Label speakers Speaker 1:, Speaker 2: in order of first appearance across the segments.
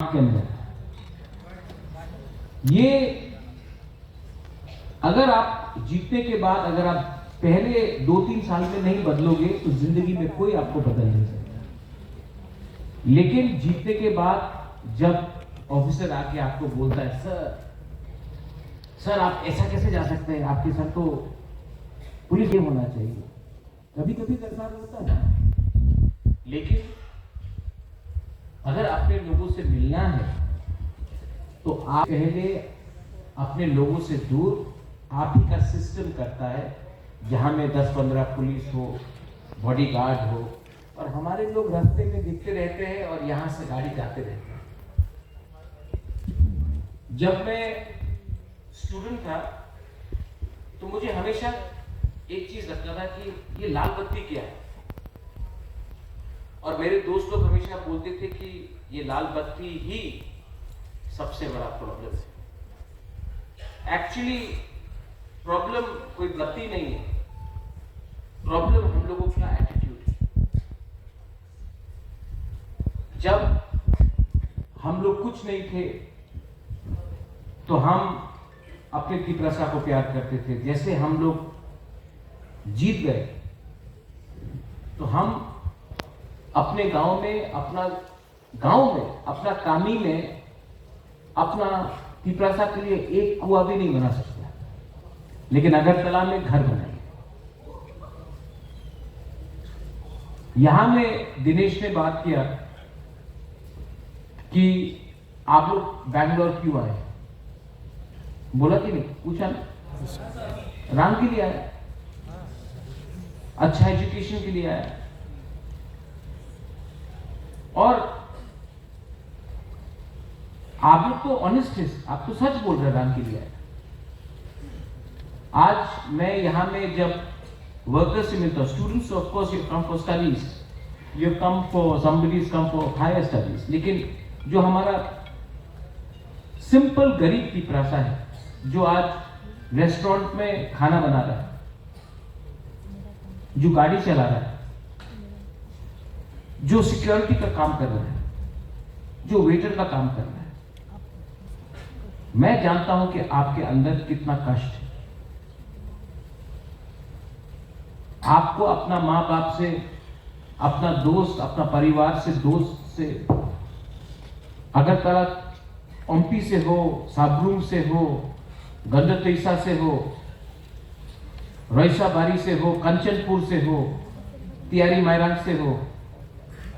Speaker 1: दिमाग के अंदर। ये अगर आप जीतने के बाद अगर आप पहले 2-3 साल में नहीं बदलोगे तो जिंदगी में कोई आपको बदल नहीं सकता। लेकिन जीतने के बाद जब ऑफिसर आके आपको बोलता है सर आप ऐसा कैसे जा सकते हैं, आपके सर तो पुलिस ये होना चाहिए, कभी कभी दरकार होता है। लेकिन अगर अपने लोगों से मिलना है तो आप पहले अपने लोगों से दूर आप ही का सिस्टम करता है, जहां में 10-15 पुलिस हो, बॉडीगार्ड हो, और हमारे लोग रास्ते में दिखते रहते हैं और यहां से गाड़ी जाते रहते हैं। जब मैं स्टूडेंट था तो मुझे हमेशा एक चीज लगता था कि ये लाल बत्ती क्या है, और मेरे दोस्त लोग हमेशा बोलते थे कि ये लाल बत्ती ही सबसे बड़ा प्रॉब्लम है। एक्चुअली प्रॉब्लम कोई बत्ती नहीं है, प्रॉब्लम हम लोगों का एटीट्यूड है। जब हम लोग कुछ नहीं थे तो हम अपने पिपरासा को प्यार करते थे, जैसे हम लोग जीत गए तो हम अपने गांव में अपना कामी में अपना पिपरासा के लिए एक कुआं भी नहीं बना सकता, लेकिन अगरतला में घर बनाए। यहां में दिनेश ने बात किया कि आप लोग बैंगलोर क्यों आए, बोला कि नहीं, पूछा ना, राम के लिए आया, अच्छा एजुकेशन के लिए आया, और आप लोग तो ऑनेस्ट है, आप तो सच बोल रहे, राम के लिए आया। आज मैं यहां में जब वर्कर्स से मिलता हूं, students of course you come for studies, you come for somebody's come for higher studies, लेकिन जो हमारा सिंपल गरीब की पिपरासा है, जो आज रेस्टोरेंट में खाना बना रहा है, जो गाड़ी चला रहा है, जो सिक्योरिटी का काम कर रहा है, जो वेटर का काम कर रहा है, मैं जानता हूं कि आपके अंदर कितना कष्ट है। आपको अपना मां बाप से, अपना दोस्त, अपना परिवार से, दोस्त से, अगरतला ओमपी से हो, साबरूम से हो, गंडतैसा से हो, रईसाबारी से हो, कंचनपुर से हो, तियारी मैरान से हो,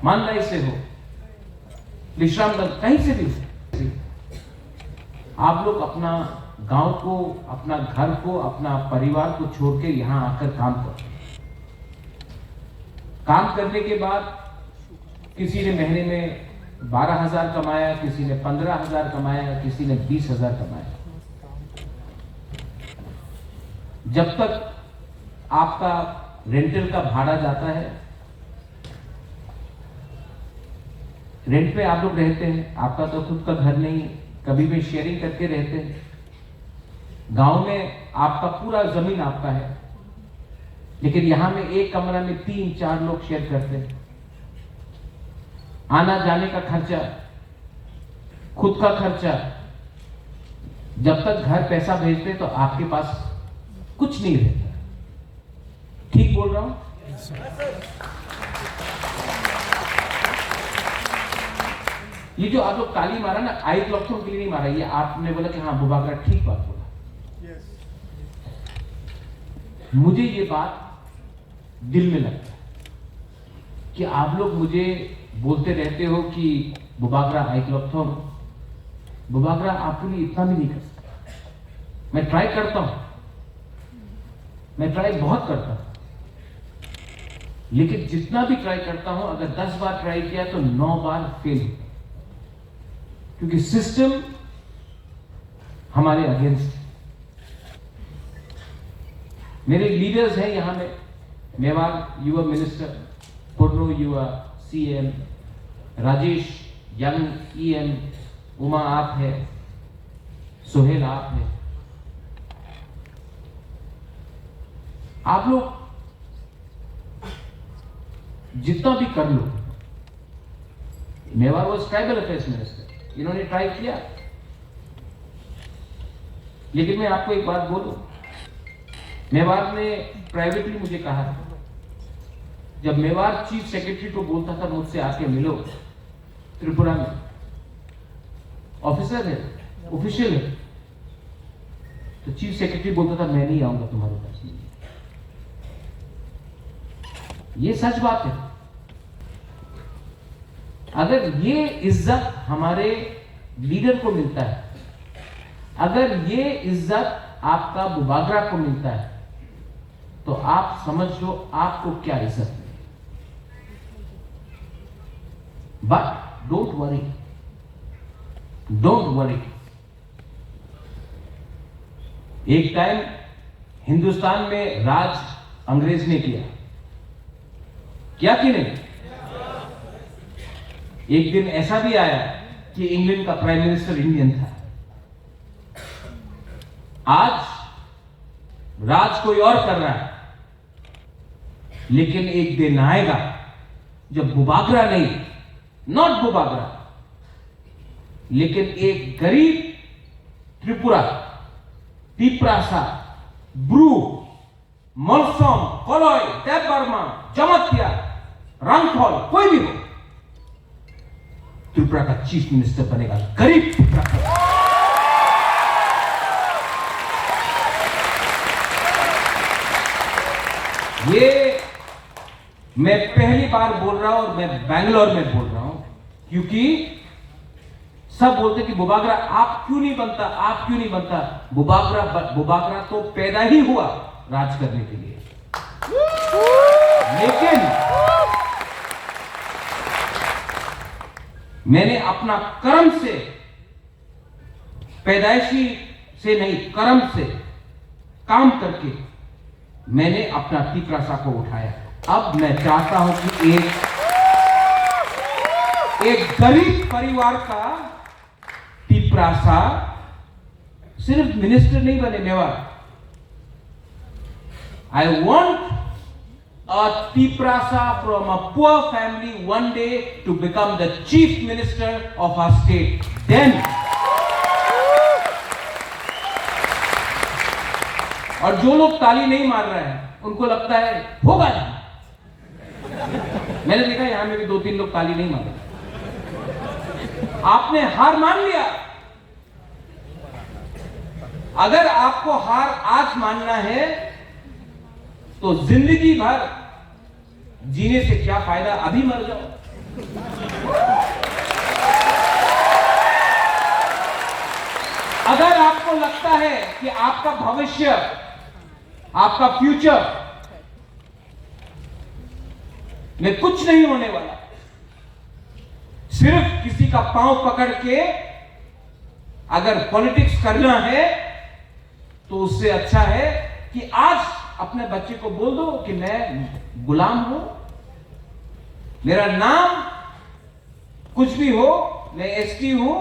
Speaker 1: मानलाई से हो, विश्रामगंज, कहीं से भी आप लोग अपना गांव को, अपना घर को, अपना परिवार को छोड़ के यहां आकर काम करो। काम करने के बाद किसी ने महीने में 12,000 कमाया, किसी ने 15,000 कमाया, किसी ने 20,000 कमाया। जब तक आपका रेंटल का भाड़ा जाता है, रेंट पे आप लोग रहते हैं, आपका तो खुद का घर नहीं है, कभी भी शेयरिंग करके रहते हैं। गांव में आपका पूरा जमीन आपका है, लेकिन यहां में एक कमरा में 3-4 लोग शेयर करते हैं। आना जाने का खर्चा, खुद का खर्चा, जब तक घर पैसा भेजते तो आपके पास कुछ नहीं रहता। ठीक बोल रहा हूं? ये जो आप लोग ताली मारा ना, आई क्लॉक्सों के लिए नहीं मारा, ये आपने बोला कि हाँ बुबाकरा ठीक बात बोला। मुझे ये बात दिल में लगता है कि आप लोग मुझे बोलते रहते हो कि बुबाकरा आई क्लॉक्सों, बुबाकरा आपके लिए इतना भी नहीं कर सकता। मैं ट्राई करता हूं, मैं ट्राई बहुत करता हूं, लेकिन जितना भी ट्राई करता हूं, अगर 10 बार ट्राई किया तो 9 बार फेल, क्योंकि सिस्टम हमारे अगेंस्ट। मेरे लीडर्स हैं यहां में, मेवाड़ युवा मिनिस्टर, पुर्रो युवा CM, Rajesh young EM, Uma आप है, सोहेल आप है। आप लोग जितना भी कर लो, Mewar was tribal affairs minister, इन्होंने ट्राई किया। लेकिन मैं आपको एक बात बोलूं, मेवाड़ ने प्राइवेटली मुझे कहा, जब मेवाड़ चीफ सेक्रेटरी को बोलता था मुझसे आके मिलो, त्रिपुरा में ऑफिसर है, ऑफिशियल है, तो चीफ सेक्रेटरी बोलता था मैं नहीं आऊंगा तुम्हारे पास। ये सच बात है। अगर ये इज्जत हमारे लीडर को मिलता है, अगर ये इज्जत आपका बुबागरा को मिलता है, तो आप समझ लो आपको क्या इज्जत मिली। But don't worry, don't worry. एक टाइम हिंदुस्तान में राज अंग्रेज ने किया कि नहीं? एक दिन ऐसा भी आया कि इंग्लैंड का प्राइम मिनिस्टर इंडियन था। आज राज कोई और कर रहा है, लेकिन एक दिन आएगा जब बुबागरा नहीं, नॉट बुबागरा, लेकिन एक गरीब त्रिपुरा, तिप्रासा, ब्रू, मलसोम, कोलोय, देवबर्मा, जमतिया, रंगथौल, कोई भी हो, त्रिपुरा का चीफ मिनिस्टर बनेगा। गरीब त्रिपुरा का। ये मैं पहली बार बोल रहा हूं और मैं बैंगलोर में बोल रहा हूं, क्योंकि सब बोलते कि बुबागरा आप क्यों नहीं बनता, आप क्यों नहीं बनता। बुबागरा तो पैदा ही हुआ राज करने के लिए, लेकिन मैंने अपना कर्म से, पैदाइशी से नहीं, कर्म से काम करके मैंने अपना तिप्रासा को उठाया। अब मैं चाहता हूं कि एक गरीब परिवार का तिप्रासा सिर्फ मिनिस्टर नहीं बने Mewar. I want a Tiprasa from a poor family one day to become the chief minister of our state. Then, और जो लोग ताली नहीं मार रहे हैं उनको लगता है होगा नहीं। मैंने देखा यहां में भी 2-3 लोग ताली नहीं मार रहे। आपने हार मान लिया। अगर आपको हार आज मानना है तो जिंदगी भर जीने से क्या फायदा, अभी मर जाओ। अगर आपको लगता है कि आपका भविष्य, आपका फ्यूचर में कुछ नहीं होने वाला, सिर्फ किसी का पांव पकड़ के अगर पॉलिटिक्स करना है, तो उससे अच्छा है कि आज अपने बच्चे को बोल दो कि मैं गुलाम हूं, मेरा नाम कुछ भी हो, मैं एसटी हूं,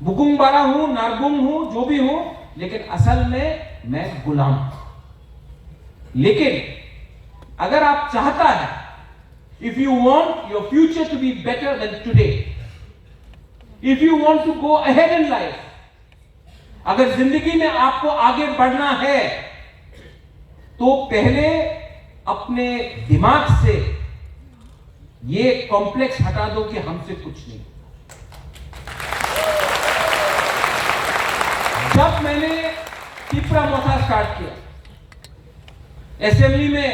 Speaker 1: बुकुंबारा हूं, नारबुंग हूं, जो भी हूं, लेकिन असल में मैं गुलाम हूं। लेकिन अगर आप चाहता है, if you want your future to be better than today, if you want to go ahead in life, अगर जिंदगी में आपको आगे बढ़ना है, तो पहले अपने दिमाग से ये कॉम्प्लेक्स हटा दो कि हमसे कुछ नहीं। जब मैंने तिप्रा मोथा स्टार्ट किया, असेंबली में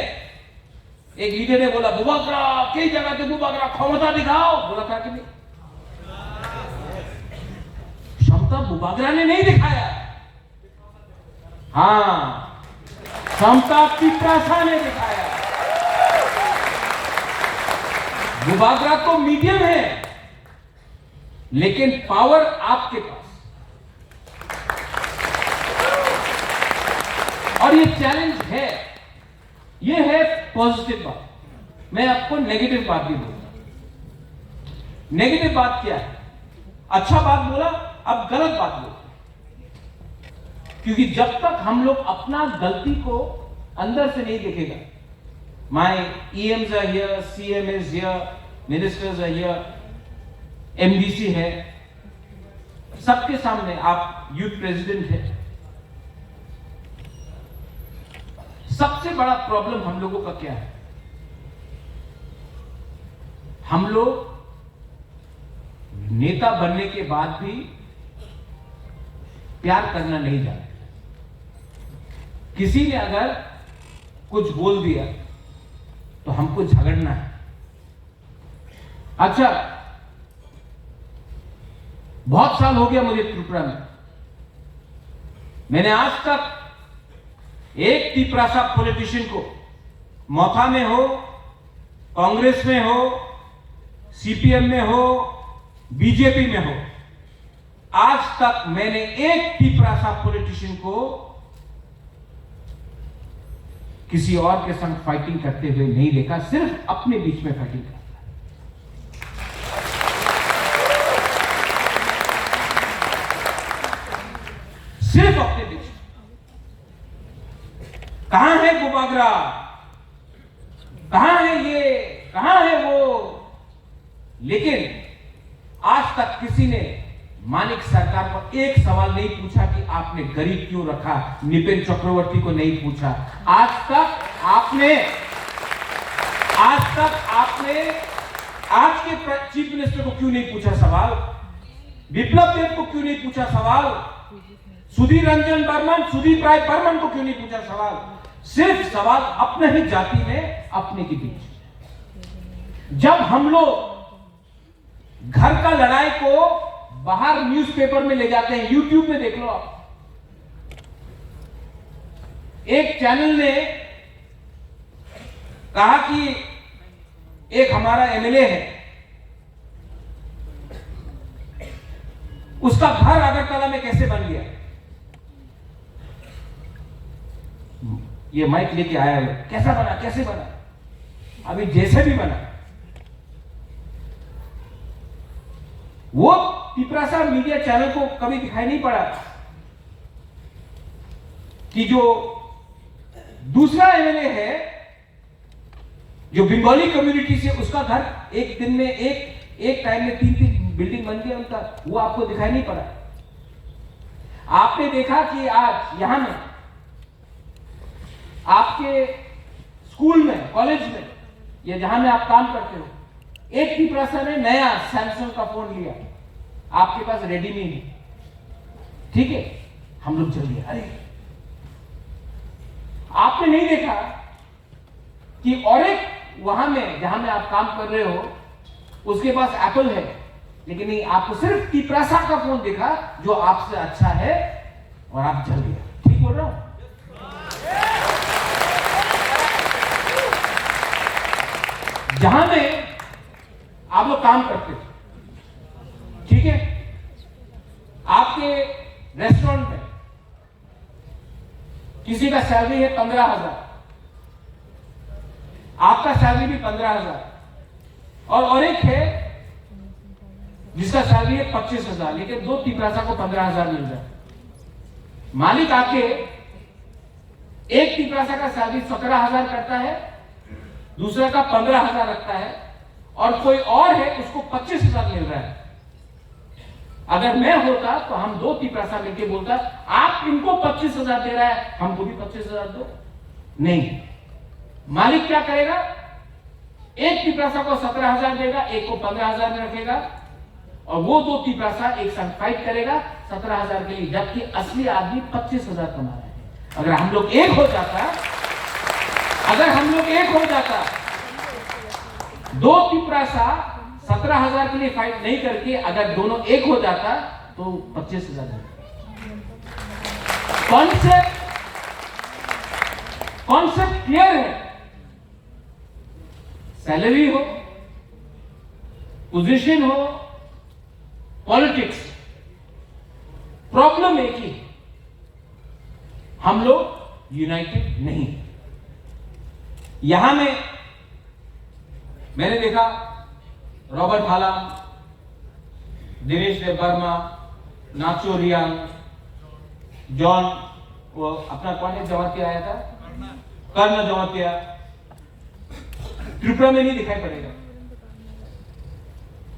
Speaker 1: एक लीडर ने बोला बुबागरा कई जगह पे बुबागरा क्षमता दिखाओ, बोला था कि नहीं? क्षमता बुबागरा ने नहीं दिखाया, हां क्षमता तिप्रासा ने दिखाया। बुबागरा तो मीडियम है, लेकिन पावर आपके पास। और ये चैलेंज है, ये है पॉजिटिव बात। मैं आपको नेगेटिव बात भी बोलूंगा। नेगेटिव बात क्या है? अच्छा बात बोला, अब गलत बात बोला। क्योंकि जब तक हम लोग अपना गलती को अंदर से नहीं देखेगा, my EMs are here, CM is here, ministers are here, MDC है, सबके सामने आप यूथ प्रेसिडेंट हैं। सबसे बड़ा प्रॉब्लम हम लोगों का क्या है? हम लोग नेता बनने के बाद भी प्यार करना नहीं जानते। किसी ने अगर कुछ बोल दिया तो हमको झगड़ना है। अच्छा, बहुत साल हो गया मुझे त्रिपुरा में, मैंने आज तक एक तिपरासा पॉलिटिशियन को, मौथा में हो, कांग्रेस में हो, सीपीएम में हो, बीजेपी में हो, आज तक मैंने एक तिपरासा पॉलिटिशियन को किसी और के संग फाइटिंग करते हुए नहीं देखा। सिर्फ अपने बीच में फाइटिंग करता है। सिर्फ अपने बीच। कहां है गुबागरा, कहां है ये, कहां है वो? लेकिन आज तक किसी ने मानिक सरकार को एक सवाल नहीं पूछा कि आपने गरीब क्यों रखा। नितिन चक्रवर्ती को नहीं पूछा। आज तक आपने आज के चीफ मिनिस्टर को क्यों नहीं पूछा सवाल? विप्लव देव को क्यों नहीं पूछा सवाल? सुधीर रंजन बर्मन, सुदीप राय बर्मन को क्यों नहीं पूछा सवाल? सिर्फ सवाल अपने ही जाति में, अपने के बीच। जब हम लोग घर का लड़ाई को बाहर न्यूज़पेपर में ले जाते हैं, यूट्यूब में देख लो आप, एक चैनल ने कहा कि एक हमारा एमएलए है, उसका घर अगरतला में कैसे बन गया। ये माइक लेके आया है, कैसा बना, कैसे बना? अभी जैसे भी बना। वो तिपरासा मीडिया चैनल को कभी दिखाई नहीं पड़ा कि जो दूसरा एमएलए है, जो बंगाली कम्युनिटी से, उसका घर एक दिन में एक टाइम में 3-3 बिल्डिंग बन गया उनका। वो आपको दिखाई नहीं पड़ा। आपने देखा कि आज यहां में, आपके स्कूल में, कॉलेज में, या जहां में आप काम करते हो, एक तिपरासा ने नया सैमसंग का फोन लिया, आपके पास रेडी नहीं है, ठीक है, हम लोग चल गए। अरे आपने नहीं देखा कि और एक वहां में जहां में आप काम कर रहे हो, उसके पास एप्पल है, लेकिन नहीं, आपको सिर्फ तिपरासा का फोन देखा जो आपसे अच्छा है, और आप चल गए। ठीक बोल रहा हूं? जहां में आप लोग काम करते थे, ठीक है, आपके रेस्टोरेंट में किसी का सैलरी है 15,000, आपका सैलरी भी 15,000, और एक है जिसका सैलरी है 25,000, लेकिन दो तिपरासा को 15,000 मिल रहा है। मालिक आके एक तिपरासा का सैलरी 17,000 करता है, दूसरा का 15,000 रखता है, और कोई और है उसको 25,000 मिल रहा है। अगर मैं होता तो हम दो तिपरासा मिलकर बोलता, आप इनको 25,000 दे रहा है, हमको भी 25,000 दो। नहीं, मालिक क्या करेगा? एक तिपरासा को 17,000 देगा, एक को 15,000 में रखेगा, और वो दो तिपरासा एक साथ फाइट करेगा 17,000 के लिए, जबकि असली आदमी 25,000 कमा रहे हैं। अगर हम लोग एक हो जाता, दो तिपरासा 17,000 के लिए फाइट नहीं करके अगर दोनों एक हो जाता तो 25,000। कॉन्सेप्ट क्लियर है। सैलरी हो, पोजीशन हो, पॉलिटिक्स, प्रॉब्लम एक ही, हम लोग यूनाइटेड नहीं। यहां में मैंने देखा रॉबर्ट हाला, दिनेश देववर्मा, नाचो रियांग, जॉन, वो अपना कौन है जमातिया आया था, कर्ण जमातिया, त्रिपुरा में नहीं दिखाई पड़ेगा,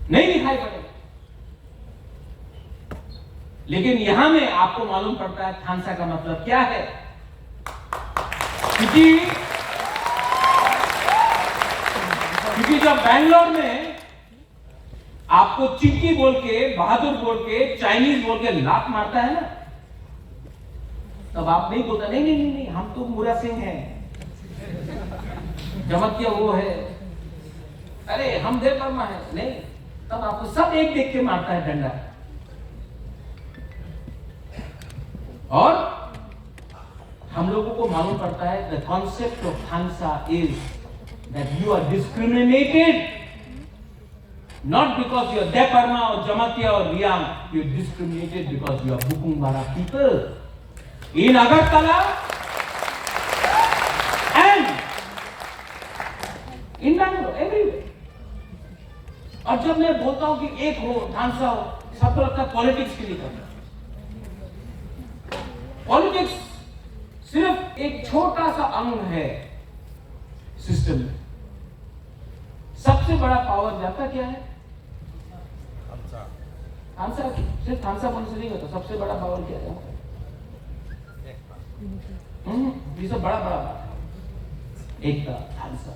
Speaker 1: नहीं दिखाई पड़ेगा। लेकिन यहां में आपको मालूम पड़ता है थानसा का मतलब क्या है, क्योंकि जब बैंगलोर में आपको चिक्की बोल के, बहादुर बोल के, चाइनीज बोल के लात मारता है ना, तब आप नहीं बोलता नहीं नहीं नहीं, नहीं हम तो मुरा सिंह हैं, जमतिया वो है, अरे हम देव वर्मा है, नहीं, तब आपको सब एक देख के मारता है डंडा। और हम लोगों को मालूम पड़ता है द कॉन्सेप्ट ऑफ थानसा is that you are discriminated not because you are Dev Burma or Jamatia or Riang, you are discriminated because you are Bukungwara people in Agartala and in Bangalore, everywhere. और जब मैं बोलता हूं कि एक हो, थानसा हो, सबको लगता है पॉलिटिक्स के लिए करना। पॉलिटिक्स सिर्फ एक छोटा सा अंग है सिस्टम में। सबसे बड़ा पावर जाता क्या है? थानसा। सिर्फ थानसा बोलने से नहीं होता, सबसे बड़ा पावर क्या है? ये सब बड़ा बड़ा बात है। एकता, थानसा,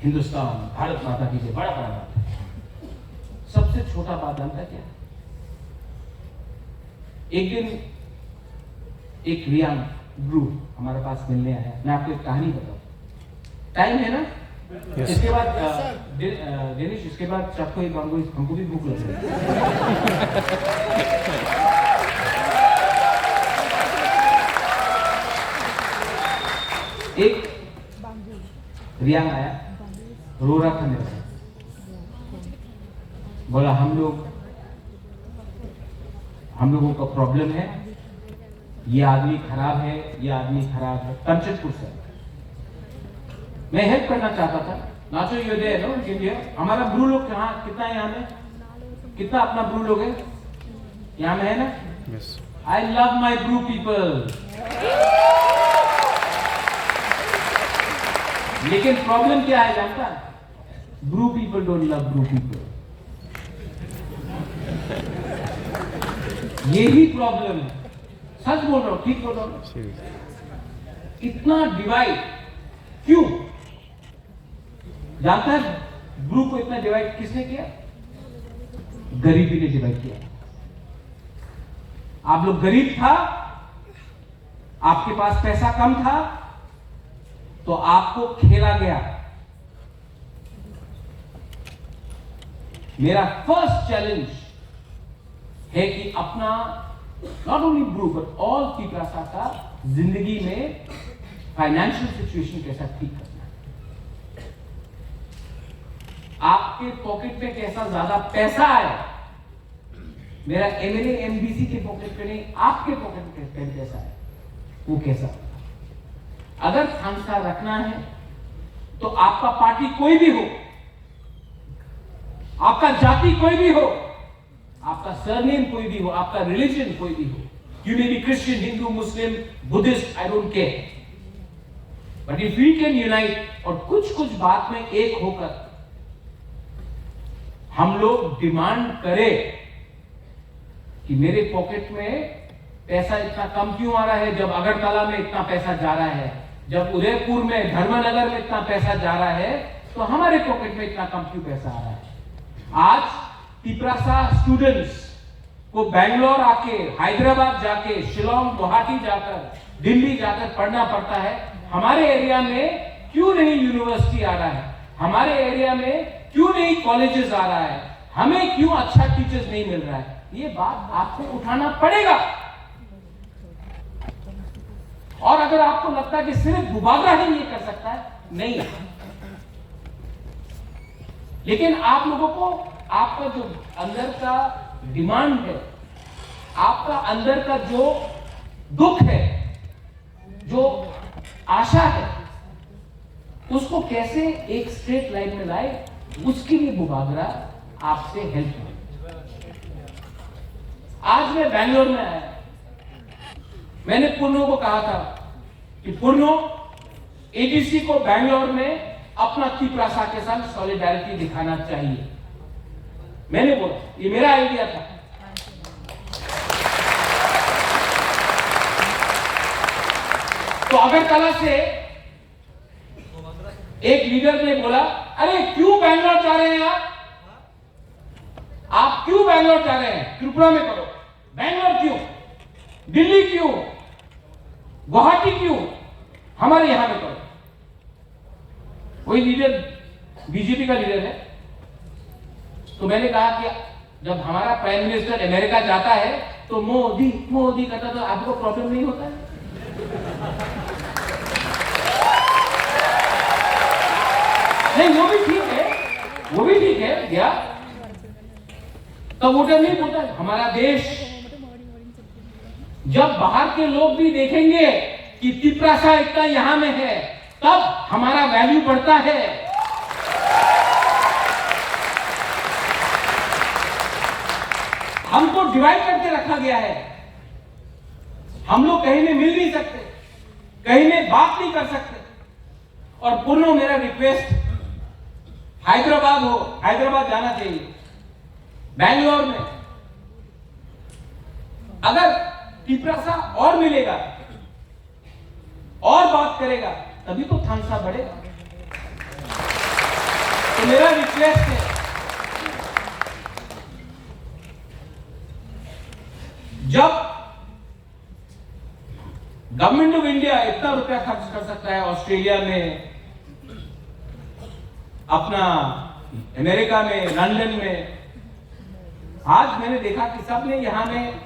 Speaker 1: हिंदुस्तान, भारत माता की जय, बड़ा बड़ा बात है। सबसे छोटा बात जानता क्या है? एक दिन एक रियांग ग्रुप हमारे पास मिलने आया। मैं आपको एक कहानी बताऊं, टाइम है ना? Yes. इसके बाद दिनेश, इसके बाद सबको एक हमको भी भूख लग रही है। एक रियांग आया, रो रहा था मेरे से, बोला हम लोगों का प्रॉब्लम है, ये आदमी खराब है, ये आदमी खराब है। कंचनपुर से मैं हेल्प करना चाहता था। नाचो ये दे नो इंडिया, हमारा ब्रू लोग कहाँ कितना है, यहाँ में कितना अपना ब्रू लोग है यहाँ में है ना? Yes, I love my Bru people. लेकिन प्रॉब्लम क्या है जानता? Bru people don't love Bru people. यही प्रॉब्लम है, सच बोल रहा हूं, ठीक बोल रहा हूं। इतना डिवाइड क्यों? जानता है ब्रू को इतना डिवाइड किसने किया? गरीबी ने डिवाइड किया। आप लोग गरीब था, आपके पास पैसा कम था, तो आपको खेला गया। मेरा फर्स्ट चैलेंज है कि अपना not only Bru but all पीपलासा का जिंदगी में फाइनेंशियल सिचुएशन कैसा ठीक करना है। आपके पॉकेट में कैसा ज्यादा पैसा है। मेरा एमएलए एमबीसी के पॉकेट में नहीं, आपके पॉकेट में कैसा है, वो कैसा। अगर थानसा रखना है तो आपका पार्टी कोई भी हो, आपका जाति कोई भी हो, आपका सरनेम कोई भी हो, आपका रिलीजन कोई भी हो, you may be Christian, Hindu, Muslim, Buddhist, I don't care, but if we can unite और कुछ कुछ बात में एक होकर हम लोग डिमांड करें कि मेरे पॉकेट में पैसा इतना कम क्यों आ रहा है, जब अगरतला में इतना पैसा जा रहा है, जब उदयपुर में, धर्मनगर में इतना पैसा जा रहा है, तो हमारे पॉकेट में इतना कम क्यों पैसा आ रहा है। आज पिपरासा स्टूडेंट्स को बैंगलोर आके, हैदराबाद जाके, शिलोंग, गुवाहाटी जाकर, दिल्ली जाकर पढ़ना पड़ता है। हमारे एरिया में क्यों नहीं यूनिवर्सिटी आ रहा है, हमारे एरिया में क्यों नहीं कॉलेजेस आ रहा है, हमें क्यों अच्छा टीचर्स नहीं मिल रहा है। ये बात आपको उठाना पड़ेगा। और अगर आपको लगता है कि सिर्फ बुबागरा ही ये कर सकता है, नहीं, लेकिन आप लोगों को आपका जो अंदर का डिमांड है, आपका अंदर का जो दुख है, जो आशा है, उसको कैसे एक स्ट्रेट लाइन में लाए, उसके लिए बुबागरा आपसे हेल्प है। आज मैं बैंगलोर में आया, मैंने पूर्णो को कहा था कि पूर्णो, एडीसी को बैंगलोर में अपना पिपरासा के साथ सॉलिडारिटी दिखाना चाहिए। मैंने बोला, ये मेरा आइडिया था। अगरतला से एक लीडर ने बोला, अरे क्यों बैंगलोर जा रहे हैं आप क्यों बैंगलोर जा रहे हैं? त्रिपुरा में करो। बैंगलोर क्यों? दिल्ली क्यों? गुवाहाटी क्यों? हमारे यहां में करो। वही लीडर बीजेपी का लीडर है। तो मैंने कहा कि जब हमारा प्राइम मिनिस्टर अमेरिका जाता है तो मोदी मोदी कहता, तो आपको प्रॉब्लम नहीं होता है? नहीं, वो भी ठीक है, वो भी ठीक है क्या? तो वोटर नहीं बोलता। हमारा देश जब बाहर के लोग भी देखेंगे कि तिपरासा इतना यहां में है, तब हमारा वैल्यू बढ़ता है। हमको डिवाइड करके रखा गया है। हम लोग कहीं में मिल नहीं सकते, कहीं में बात नहीं कर सकते। और पुनः मेरा रिक्वेस्ट, हैदराबाद हो, हैदराबाद जाना चाहिए। बैंगलोर में अगर तिपरासा और मिलेगा और बात करेगा, तभी तो थानसा बढ़ेगा। तो मेरा रिक्वेस्ट है, जब गवर्नमेंट ऑफ इंडिया इतना रुपया खर्च कर सकता है ऑस्ट्रेलिया में, अपना अमेरिका में, लंदन में, आज मैंने देखा कि सबने यहां में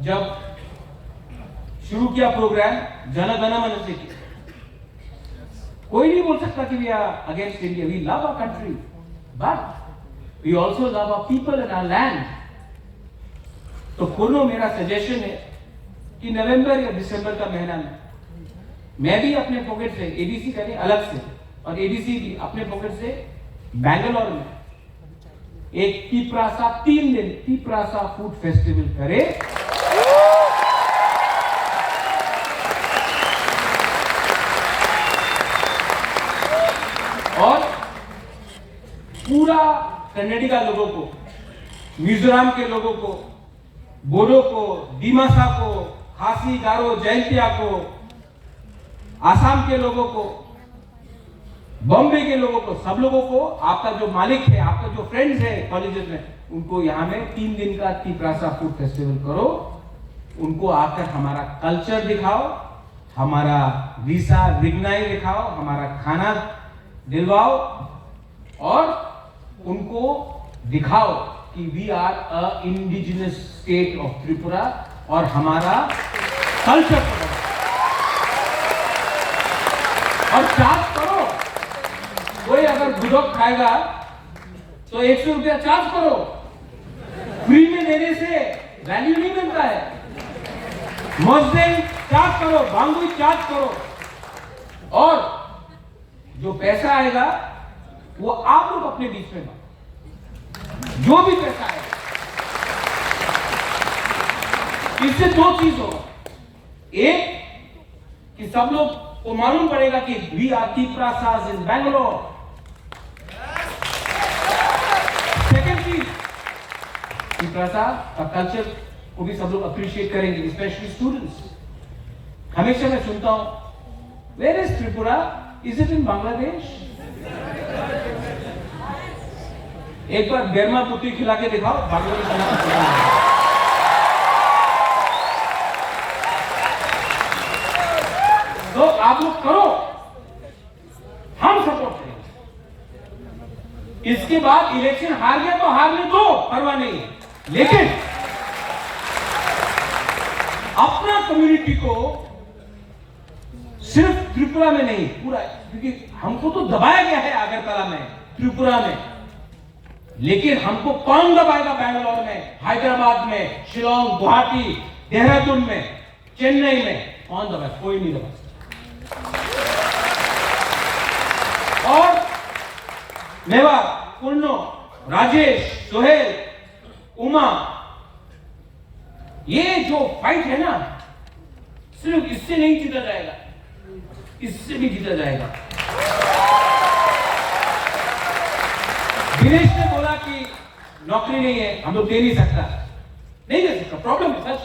Speaker 1: जब शुरू किया प्रोग्राम जन गण मन से किया। कोई नहीं बोल सकता कि we are against India. We love our country, but we also love our people and our land. तो पूर्ण मेरा सजेशन है कि नवंबर या दिसंबर का महीना में मैं भी अपने पॉकेट से, एडीसी करें अलग से और एडीसी भी अपने पॉकेट से, बैंगलोर में एक तिपरासा 3 दिन तिपरासा फूड फेस्टिवल करे। और पूरा कर्नाटका लोगों को, मिजोरम के लोगों को, बोडो को, दिमासा को, खासी, गारो, जयंतिया को, आसाम के लोगों को, बॉम्बे के लोगों को, सब लोगों को, आपका जो मालिक है, आपका जो फ्रेंड्स है कॉलेजेस में, उनको यहां में 3 दिन का तिपरासा फूड फेस्टिवल करो। उनको आकर हमारा कल्चर दिखाओ, हमारा वीसा रिग्नाई दिखाओ, हमारा खाना दिलवाओ और उनको दिखाओ कि we are a indigenous state of Tripura और हमारा कल्चर और चार्ज करो। कोई अगर गुजोक खाएगा तो 100 रुपया चार्ज करो। फ्री में देने से वैल्यू नहीं मिलता है। मस्जिद चार्ज करो, बांगुई चार्ज करो और जो पैसा आएगा वो आप लोग अपने बीच में बांटो। जो भी पैसा आएगा, इससे 2 चीज होगा। एक कि सब लोग को मालूम पड़ेगा कि we are Tiprasas in Bangalore. Second चीज, तिपरासा का कल्चर को भी सब लोग अप्रिशिएट करेंगे, स्पेशली स्टूडेंट्स। हमेशा मैं सुनता हूं, where is Tripura? Is it in Bangladesh? एक बार बेरमा पुत्री खिला के दिखाओ, बांग्लादेश। तो आप लोग करो, हम सपोर्ट करेंगे। इसके बाद इलेक्शन हार गया तो हारने दो, परवाह नहीं है, लेकिन अपना कम्युनिटी को सिर्फ त्रिपुरा में नहीं, पूरा, क्योंकि हमको तो दबाया गया है अगरतला में, त्रिपुरा में, लेकिन हमको कौन दबाएगा? बैंगलोर में, हैदराबाद में, शिलोंग, गुवाहाटी, देहरादून में, चेन्नई में कौन दबाएगा? कोई नहीं दबा। और मेवा, पुन्नो, राजेश, सोहेल, उमा, ये जो फाइट है ना, सिर्फ इससे नहीं जीता जाएगा, इससे भी जीता जाएगा। दिनेश ने बोला कि नौकरी नहीं है, हम लोग दे नहीं सकता, नहीं दे सकता, प्रॉब्लम है सच।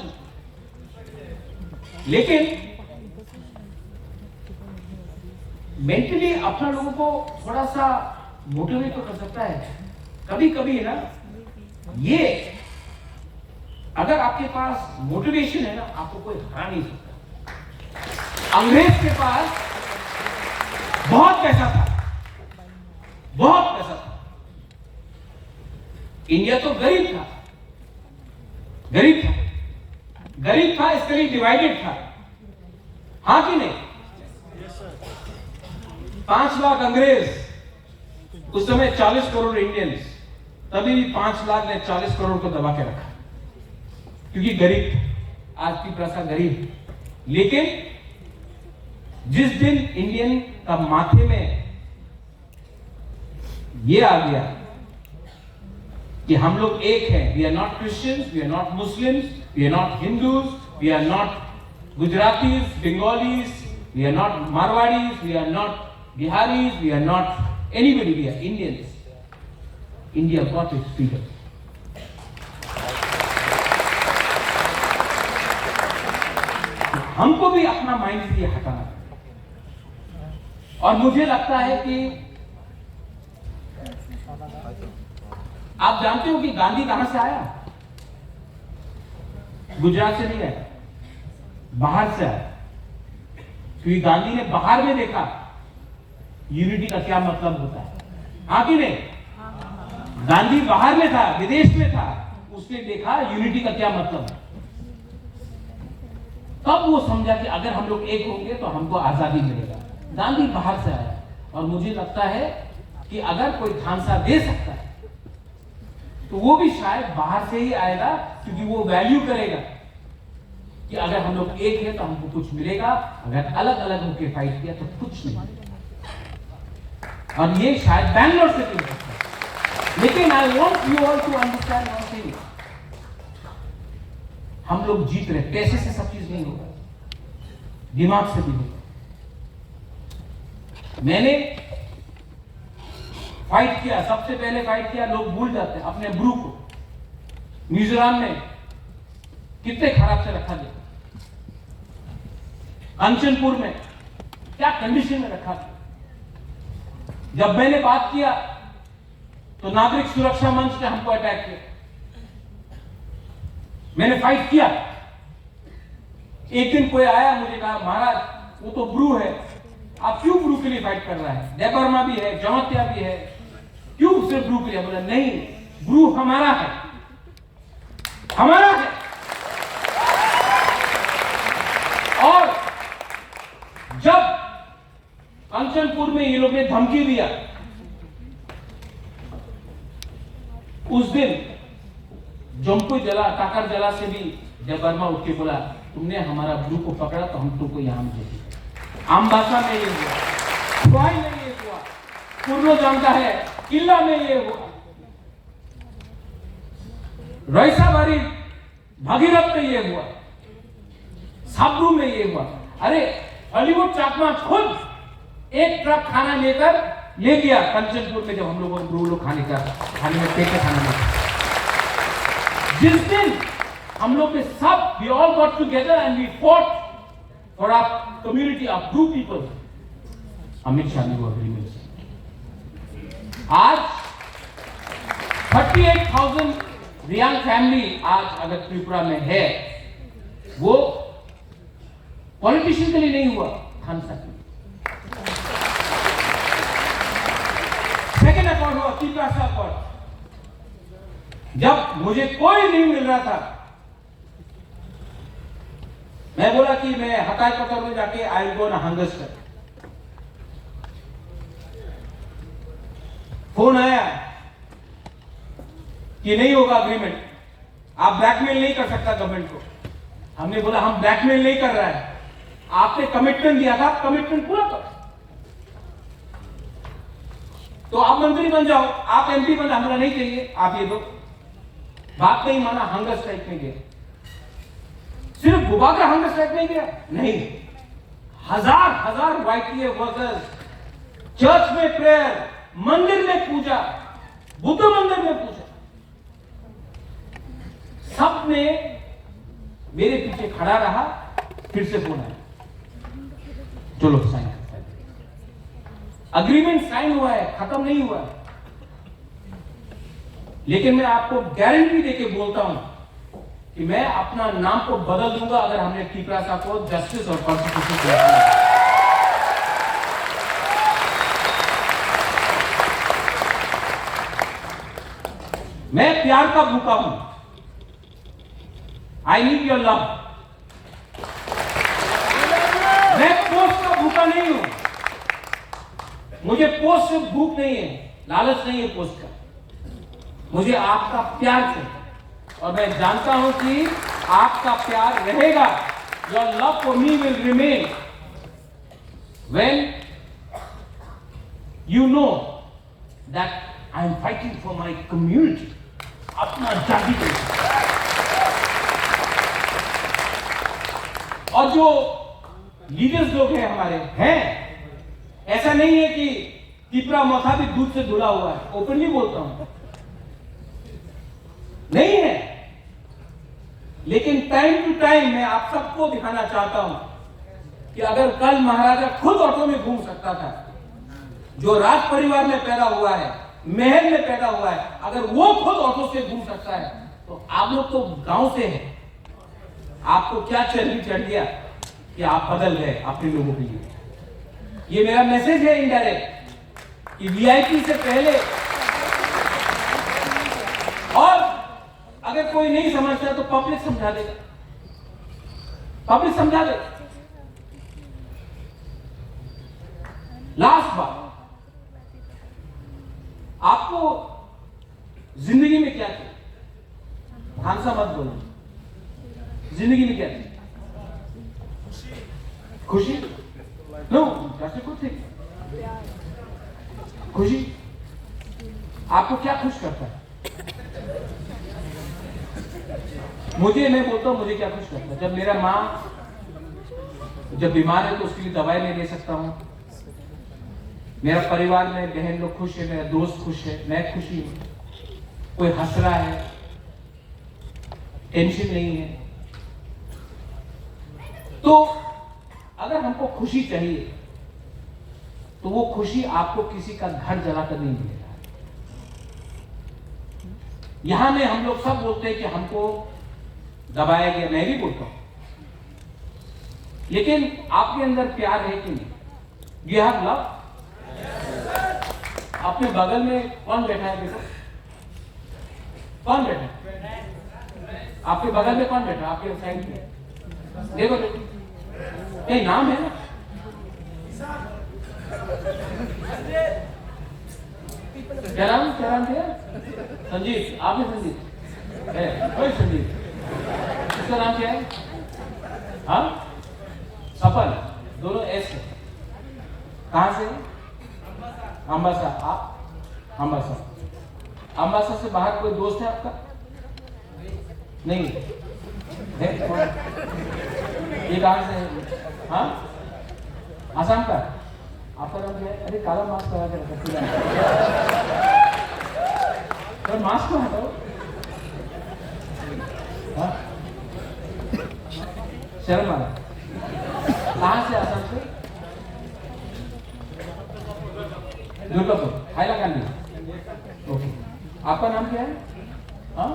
Speaker 1: लेकिन मेंटली अपना लोगों को थोड़ा सा मोटिवेट तो कर सकता है। कभी कभी ना, ये अगर आपके पास मोटिवेशन है ना, आपको कोई हरा नहीं सकता। अंग्रेज के पास बहुत पैसा था, बहुत पैसा था। इंडिया तो गरीब था, गरीब था, गरीब था, इसके लिए डिवाइडेड था। हाँ कि नहीं? 5 लाख अंग्रेज, उस समय 40 करोड़ इंडियंस, तभी भी 5 लाख ने 40 करोड़ को दबा के रखा, क्योंकि गरीब, आज की प्रजा गरीब। लेकिन जिस दिन इंडियन का माथे में ये आ गया कि हम लोग एक हैं, we are not Christians, we are not Muslims, we are not Hindus, we are not Gujaratis, Bengalis, we are not Marwaris, we are not Biharis, we are not anybody, we are Indians. India got its freedom. हमको भी अपना mind से ये हटाना है। और मुझे लगता है कि आप जानते हो कि गांधी कहां से आया? गुजरात से नहीं आया, बाहर से आया। क्योंकि गांधी ने बाहर में देखा यूनिटी का क्या मतलब होता है। हाँ कि नहीं? गांधी बाहर में था, विदेश में था, उसने देखा यूनिटी का क्या मतलब है। तब वो समझा कि अगर हम लोग एक होंगे तो हमको आजादी मिलेगा। गांधी बाहर से आया, और मुझे लगता है कि अगर कोई झांसा दे सकता है तो वो भी शायद बाहर से ही आएगा, क्योंकि वो वैल्यू करेगा कि अगर हम लोग एक है तो हमको कुछ मिलेगा, अगर अलग अलग होकर फाइट किया तो कुछ नहीं मिलेगा। और ये शायद बैंगलोर से मिल सकता है। लेकिन I want you all to understand one thing, हम लोग जीत रहे। पैसे से सब चीज नहीं होगा, दिमाग से भी होगा। मैंने फाइट किया, सबसे पहले फाइट किया, लोग भूल जाते हैं, अपने ब्रू को। मिजोरम में कितने खराब से रखा गया, कंचनपुर में क्या कंडीशन में रखा गया। जब मैंने बात किया तो नागरिक सुरक्षा मंच ने हमको अटैक किया। मैंने फाइट किया। एक दिन कोई आया, मुझे कहा, महाराज वो तो ब्रू है, आप क्यों ब्रू के लिए फाइट कर रहा है? देबर्मा भी है, जमातिया भी है, क्यों सिर्फ ब्रू के लिए? बोला नहीं, ब्रू हमारा है, हमारा है। और जब कंचनपुर में ये लोग ने धमकी दिया, उस दिन जमपुई जला, टाकर जला से भी देबर्मा उठ के बोला, तुमने हमारा ब्रू को पकड़ा तो हम तुमको यहां भेजेंगे। आम भाषा में ये हुआ, खुआई में ये हुआ, पूर्णो जानता है, किला में ये हुआ, रईसाबारी भागीरथ में ये हुआ, साबरू में ये हुआ। अरे हॉलीवुड चाकमा खुद एक ट्रक खाना लेकर ले गया कंचनपुर में, जब हम लोगों को लोग खाने में पेट खाना में। जिस दिन हम लोग ने सब, we all got together and we fought for our community of blue people, Amit Shah ने वो अग्रीमेंट से। आज 38,000 रियांग फैमिली आज अगर त्रिपुरा में है, वो पॉलिटिशियन के लिए नहीं हुआ, खानसा के। सेकेंड अकॉर्ड हुआ, तीसरा अकॉर्ड। जब मुझे कोई नहीं मिल रहा था, मैं बोला कि मैं हकाई पकड़ में जाके I will go on hunger strike. Phone आया कि नहीं होगा अग्रीमेंट, आप ब्लैकमेल नहीं कर सकता गवर्नमेंट को। हमने बोला हम ब्लैकमेल नहीं कर रहा है, आपने कमिटमेंट दिया था, कमिटमेंट पूरा करो। तो आप मंत्री बन जाओ, आप एमपी बन, हमारा नहीं चाहिए, आप ये दो। बात नहीं माना, हंगर स्ट्राइक में गया। सिर्फ गुबा का हंगर स्ट्राइक नहीं गया, नहीं, हजार वाईटीए वर्कर्स चर्च में प्रेयर, मंदिर में पूजा, बुद्ध मंदिर में पूजा, सब ने मेरे पीछे खड़ा रहा। फिर से फोन आया, चलो साइन कर। अग्रीमेंट साइन हुआ है, खत्म नहीं हुआ है। लेकिन मैं आपको गारंटी देके बोलता हूं कि मैं अपना नाम को बदल दूंगा अगर हमने टिपरा साहब को जस्टिस और कॉन्स्टिट्यूशन दिया। मैं प्यार का भूखा हूं। I need your love. मैं पोस्ट का भूखा नहीं हूं। मुझे पोस्ट से भूख नहीं है, लालच नहीं है पोस्ट का। मुझे आपका प्यार चाहिए और मैं जानता हूं कि आपका प्यार रहेगा। Your love for me will remain when you know that I am fighting for my community. अपना जाति के और जो लीडर्स लोग हैं हमारे हैं, ऐसा नहीं है कि टिपरा मथा भी दूध से धुला हुआ है, ओपनली बोलता हूं, नहीं है। लेकिन टाइम टू टाइम मैं आप सबको दिखाना चाहता हूं कि अगर कल महाराजा खुद ऑटो में घूम सकता था, जो राज परिवार में पैदा हुआ है, महल में पैदा हुआ है, अगर वो खुद ऑटो से घूम सकता है, तो आप लोग तो गांव से हैं, आपको क्या चर्बी चढ़ गया कि आप बदल गए अपने लोगों के लिए। ये मेरा मैसेज है इनडायरेक्ट कि वीआईपी से पहले, और अगर कोई नहीं समझता तो पब्लिक समझा देगा, पब्लिक समझा देगा। लास्ट बात, आपको जिंदगी में क्या चाहिए? भांसा मत बोलो। जिंदगी में क्या चाहिए? खुशी? No, that's good thing. खुशी? आपको क्या खुश करता है? मैं बोलता हूं मुझे क्या खुश करता है? जब मेरा माँ जब बीमार है तो उसके लिए दवाई नहीं ले सकता हूं, मेरा परिवार में बहन लोग खुश है, मेरा दोस्त खुश है, मैं खुशी हूं, कोई हंस रहा है, टेंशन नहीं है। तो अगर हमको खुशी चाहिए तो वो खुशी आपको किसी का घर जलाकर नहीं मिलेगा। यहां में हम लोग सब बोलते हैं कि हमको दबाया गया, मैं भी बोलता हूं, लेकिन आपके अंदर प्यार है कि नहीं? You have love? अपने बगल में कौन बैठा है? देखो कौन बैठा है आपके बगल में, कौन बैठा आपके साइड में? देखो देखो, ये नाम है ना, क्या नाम थे? संजीत। आपने संजीत है? कोई संजीत? इसका नाम क्या है? हाँ, सफल, दोनों एस है। कहां से? अंबासा। आप अंबासा? अंबासा से बाहर कोई दोस्त है आपका? नहीं है? ये कहां से है? हाँ, आसाम का। आपका नाम क्या है? अरे काला मास्क लगा के रखा, तो मास्क को हटाओ। हाँ, शर्म आ रहा। कहां से? आसाम से? दुर्गापुर, हैलाकांडी। ओके, आपका नाम क्या है? हाँ,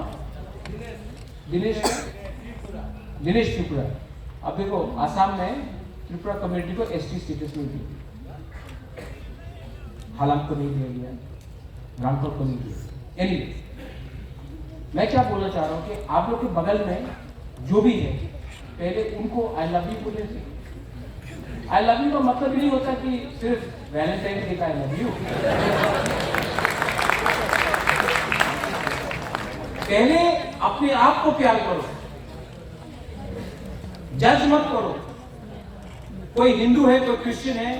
Speaker 1: दिनेश। दिनेश त्रिपुरा। अब देखो, आसाम में त्रिपुरा कम्युनिटी को एसटी स्टेटस नहीं दी, हालांकि को नहीं दिया गया, रामपुर को नहीं दिया। एनीवे, मैं क्या बोलना चाह रहा हूं कि आप लोग के बगल में जो भी है, पहले उनको आई लव यू बोले। आई लव यू का मतलब नहीं होता कि सिर्फ वैलेंटाइन डे का आई लव यू। पहले अपने आप को प्यार करो, जज मत करो। कोई हिंदू है, कोई क्रिश्चियन है,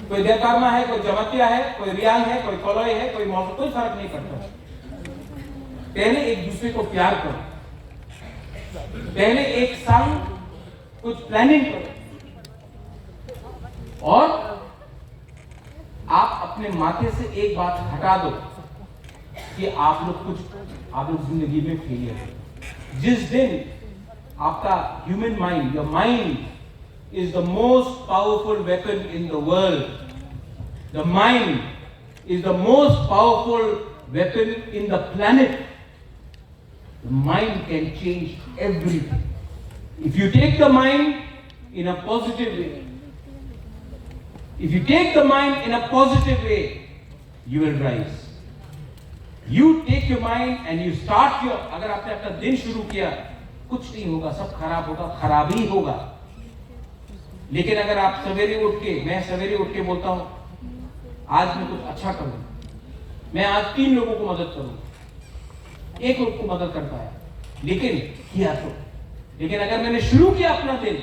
Speaker 1: कोई देवकर्मा है, कोई जमतिया है, कोई रियाल है, कोई कोलोई है, कोई मौसम, कोई फर्क नहीं पड़ता। पहले एक दूसरे को प्यार करो, पहले एक साथ कुछ प्लानिंग करो, और आप अपने माथे से एक बात हटा दो कि आप लोग जिंदगी में फेलियर हो। जिस दिन आपका human mind, your mind is the most powerful weapon in the world. The mind is the most powerful weapon in the planet. The mind can change everything. If you take the mind in a positive way, if you take the mind in a positive way, you will rise. You take your mind and you start your, अगर आपने अपना दिन शुरू किया, कुछ नहीं होगा, सब खराब होगा, खराब ही होगा. लेकिन अगर आप सवेरे उठ के, मैं सवेरे उठ के बोलता हूं, आज मैं कुछ अच्छा करूं, मैं आज 3 लोगों को मदद करूं, 1 लोग को मदद कर पाया, लेकिन किया तो. लेकिन अगर मैंने शुरू किया अपना दिन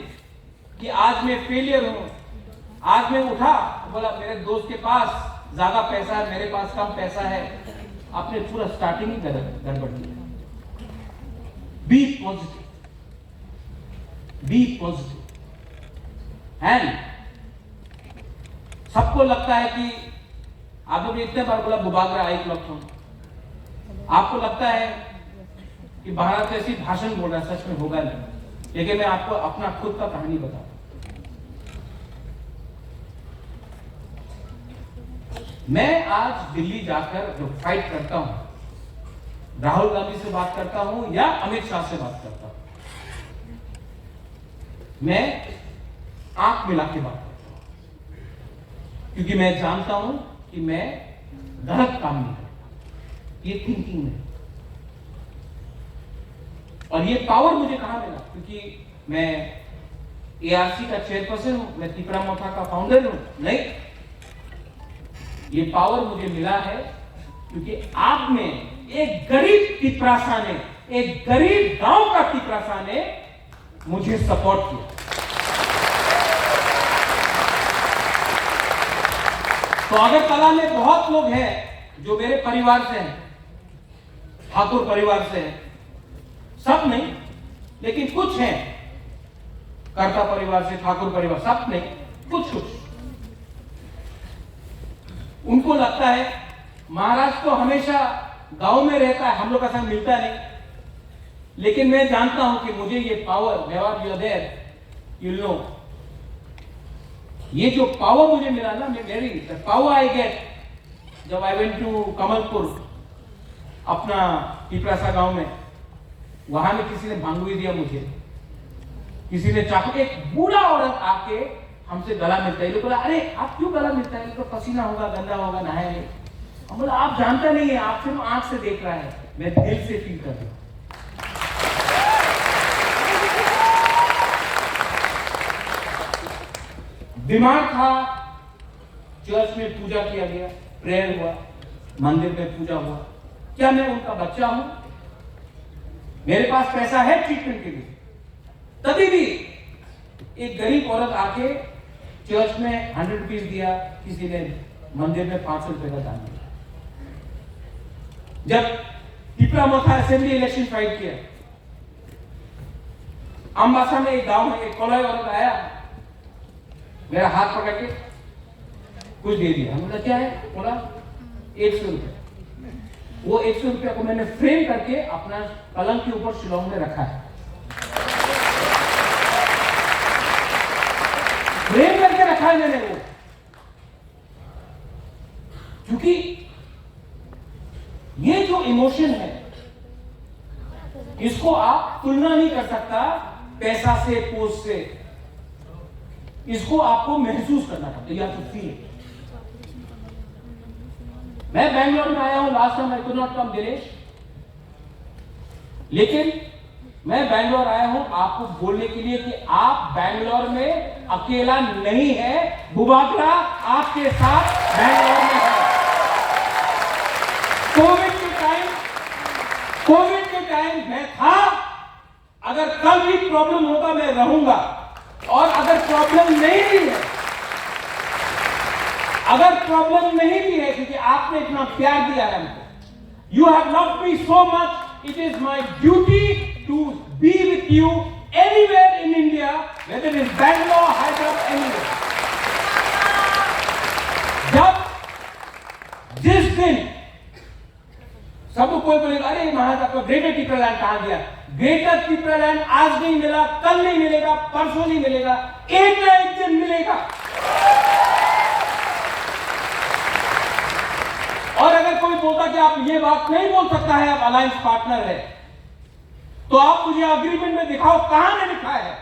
Speaker 1: कि आज मैं फेलियर हूं, आज मैं उठा बोला मेरे दोस्त के पास ज्यादा पैसा है, मेरे पास कम पैसा है, आपने पूरा स्टार्टिंग ही गड़बड़ किया. Be positive, be positive. And सबको लगता है कि आप लोग इतने बार बोला बुबागरा आई क्लॉक हूं, आपको लगता है कि भारत ऐसी भाषण बोल रहा है, सच में होगा नहीं. लेकिन मैं आपको अपना खुद का कहानी बताऊं. मैं आज दिल्ली जाकर जो फाइट करता हूं, राहुल गांधी से बात करता हूं या अमित शाह से बात करता हूं, मैं आंख मिला के बात करता हूं, क्योंकि मैं जानता हूं कि मैं गलत काम नहीं करता. ये थिंकिंग में, और ये पावर मुझे कहां मिला, क्योंकि मैं एआरसी का चेयरपर्सन हूं, मैं तिपरा मोथा का फाउंडर हूं. नहीं, ये पावर मुझे मिला है क्योंकि आप में एक गरीब तिपरासा ने, एक गरीब गांव का तिपरासा ने मुझे सपोर्ट किया. तो अगरतला में बहुत लोग हैं जो मेरे परिवार से हैं, ठाकुर परिवार से हैं, सब नहीं लेकिन कुछ हैं, कर्ता परिवार से, ठाकुर परिवार, सब नहीं, कुछ कुछ. उनको लगता है महाराज तो हमेशा गांव में रहता है, हम लोग का संग मिलता नहीं. लेकिन मैं जानता हूं कि मुझे ये power, never you there you know, ये जो पावर मुझे मिला ना, मेरी पावर आई गेट जब आई वेंट टू कमलपुर, अपना पिपरासा गांव में, वहां में किसी ने भांगुई दिया मुझे, किसी ने चाकू, एक बूढ़ा औरत आके हमसे गला मिलता है. बोला अरे आप क्यों गला मिलता है, तो पसीना होगा, गंदा होगा, नहाए नहीं. हम बोला आप जानता नहीं है, आप सिर्फ आंख से देख रहा है, मैं दिल से फील कर रहा हूं. बीमार था, चर्च में पूजा किया गया, प्रेयर हुआ, मंदिर में पूजा हुआ. क्या मैं उनका बच्चा हूं? मेरे पास पैसा है ट्रीटमेंट के लिए. तभी भी एक गरीब औरत आके चर्च में 100 रुपीज दिया, किसी ने मंदिर में 500 रुपए का दान दिया. जब तिपरा मोथा असेंबली इलेक्शन फाइट किया, अम्बासा में एक गांव में एक कोलाई औरत आया, मेरा हाथ पकड़ के कुछ दे दिया. हम बोला क्या है? बोला 100 रुपए. वो 100 रुपया को मैंने फ्रेम करके अपना पलंग के ऊपर शिलोंग में रखा है. फ्रेम करके रखा है मैंने वो, क्योंकि ये जो इमोशन है, इसको आप तुलना नहीं कर सकता पैसा से, पोस्ट से. इसको आपको महसूस करना पड़ता है, या तो फील. मैं बैंगलोर में आया हूं, last time I could not come Dinesh, लेकिन मैं बैंगलोर आया हूं आपको बोलने के लिए कि आप बैंगलोर में अकेला नहीं है, बुबागरा आपके साथ बैंगलोर में है. कोविड के टाइम मैं था, अगर कल भी प्रॉब्लम होगा मैं रहूंगा, और अगर प्रॉब्लम नहीं भी है, अगर प्रॉब्लम नहीं भी है, क्योंकि आपने इतना प्यार दिया है हमको, you have loved me so much, it is my duty to be with you anywhere in India, whether it is Bangalore, Hyderabad, anywhere. जब जिस दिन सब कोई बोलेगा अरे महाराज आपका ग्रेटर टीचर लैंड कहां गया,
Speaker 2: ग्रेटर त्रिपुरालैंड आज नहीं मिला, कल नहीं मिलेगा, परसों नहीं मिलेगा, एक ना एक दिन मिलेगा। और अगर कोई बोलता कि आप ये बात नहीं बोल सकता है, आप अलायंस पार्टनर है, तो आप मुझे अग्रीमेंट में दिखाओ कहां में लिखा है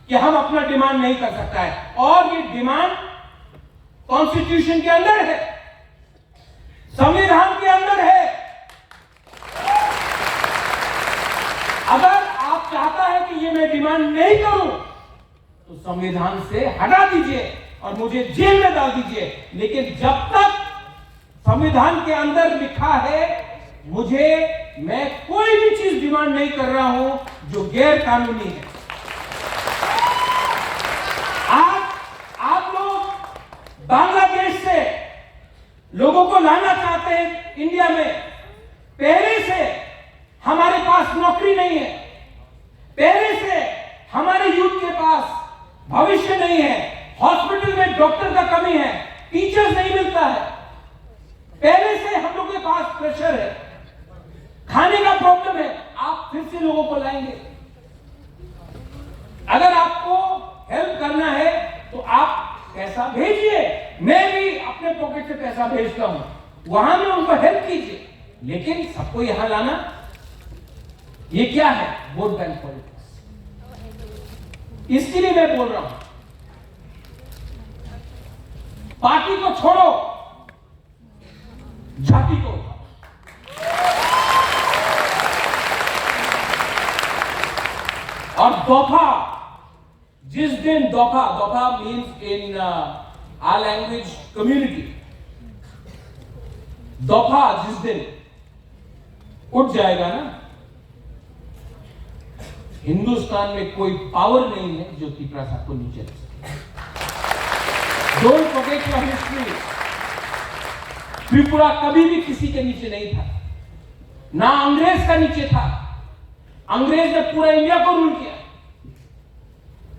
Speaker 2: कि हम अपना डिमांड नहीं कर सकता है। और ये डिमांड कॉन्स्टिट्यूशन के अंदर है, संविधान के अंदर है। अगर आप चाहता है कि ये मैं डिमांड नहीं करूं तो संविधान से हटा दीजिए और मुझे जेल में डाल दीजिए, लेकिन जब तक संविधान के अंदर लिखा है मैं कोई भी चीज डिमांड नहीं कर रहा हूं जो गैर कानूनी है। आज आप लोग बांग्लादेश से लोगों को लाना चाहते हैं इंडिया में, पहले से हमारे पास नौकरी नहीं है, पहले से हमारे यूथ के पास भविष्य नहीं है, हॉस्पिटल में डॉक्टर का कमी है, टीचर्स नहीं मिलता है, पहले से हम लोग के पास प्रेशर है, खाने का प्रॉब्लम है, आप फिर से लोगों को लाएंगे। अगर आपको हेल्प करना है तो आप पैसा भेजिए, मैं भी अपने पॉकेट से पैसा भेजता हूं, वहां में उनको हेल्प कीजिए, लेकिन सबको यहां लाना ये क्या है? Vote bank politics. इसके लिए मैं बोल रहा हूं, पार्टी को छोड़ो, जाति को। और दफा, जिस दिन दफा means in our language community, दफा जिस दिन उठ जाएगा ना, हिंदुस्तान में कोई पावर नहीं है जो त्रिपुरा साहब को नीचे रख सके। Don't forget your history. Tripura कभी भी किसी के नीचे नहीं था, ना अंग्रेज का नीचे था। अंग्रेज ने पूरा इंडिया को रूल किया,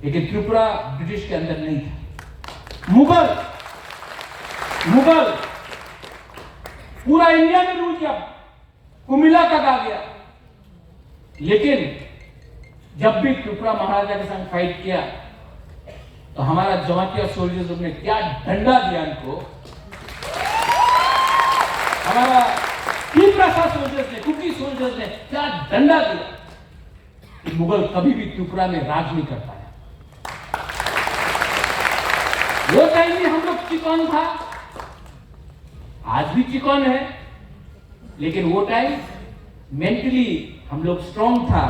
Speaker 2: लेकिन त्रिपुरा ब्रिटिश के अंदर नहीं था। मुगल पूरा इंडिया में रूल किया, कुमिला तक आ गया, लेकिन जब भी त्रिपुरा महाराजा के संग फाइट किया तो हमारा जमातिया सोल्जर्स ने क्या डंडा दिया इनको, हमारा त्रिपुरा सोल्जर्स ने, कुकी सोल्जर्स ने क्या डंडा दिया कि मुगल कभी भी त्रिपुरा में राज नहीं कर पाया। वो टाइम में हम लोग चिकन था, आज भी चिकन है, लेकिन वो टाइम मेंटली हम लोग स्ट्रांग था,